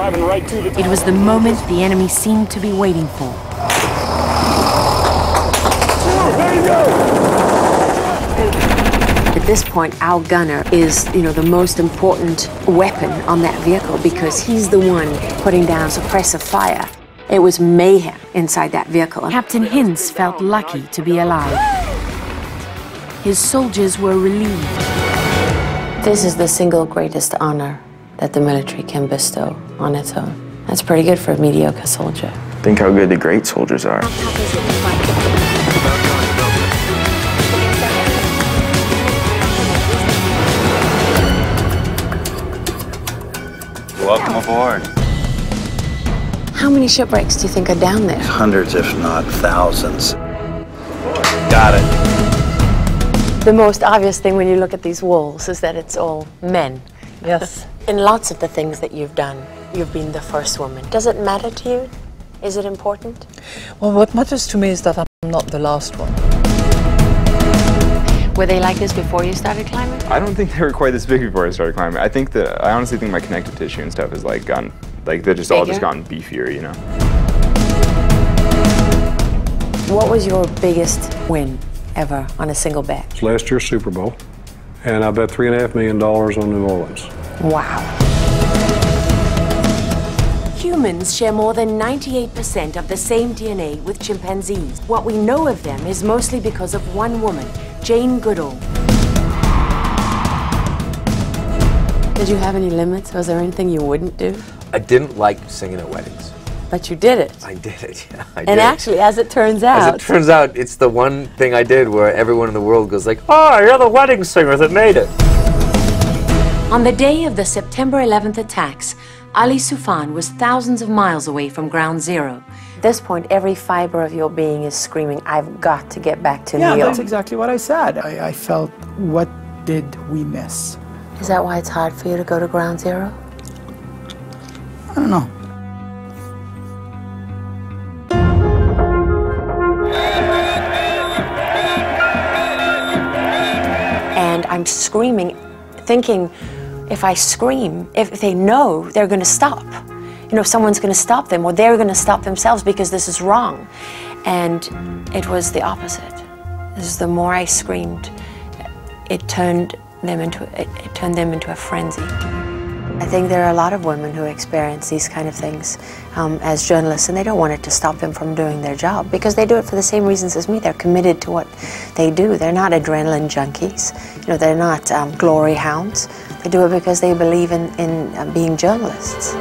driving right to the top. It was the moment the enemy seemed to be waiting for. There you go! At this point, our gunner is, the most important weapon on that vehicle because he's the one putting down suppressive fire. It was mayhem inside that vehicle. Captain Hinz felt lucky to be alive. His soldiers were relieved. This is the single greatest honor that the military can bestow on its own. That's pretty good for a mediocre soldier. Think how good the great soldiers are. Welcome aboard. How many shipwrecks do you think are down there? Hundreds, if not thousands. Got it. The most obvious thing when you look at these walls is that it's all men. Yes. In lots of the things that you've done, you've been the first woman. Does it matter to you? Is it important? Well, what matters to me is that I'm not the last one. Were they like this before you started climbing? I don't think they were quite this big before I started climbing. I honestly think my connective tissue and stuff has like gone, they're just all just gotten beefier, you know. What was your biggest win ever on a single bet? It's last year's Super Bowl, and I bet $3.5 million on New Orleans. Wow. Humans share more than 98% of the same DNA with chimpanzees. What we know of them is mostly because of one woman, Jane Goodall. Did you have any limits? Was there anything you wouldn't do? I didn't like singing at weddings. But you did it. I did it, yeah. I did. And actually, as it turns out... it's the one thing I did where everyone in the world goes like, oh, you're the wedding singer that made it. On the day of the September 11th attacks, Ali Soufan was thousands of miles away from Ground Zero. At this point, every fiber of your being is screaming, I've got to get back to New York. Yeah, that's exactly what I said. I felt, what did we miss? Is that why it's hard for you to go to Ground Zero? I don't know. And I'm screaming, thinking, if I scream, if they know, they're going to stop. Someone's going to stop them, or they're going to stop themselves because this is wrong. And it was the opposite. The more I screamed, it turned them into a frenzy. I think there are a lot of women who experience these kind of things as journalists, and they don't want it to stop them from doing their job because they do it for the same reasons as me. They're committed to what they do. They're not adrenaline junkies. They're not glory hounds. They do it because they believe in being journalists.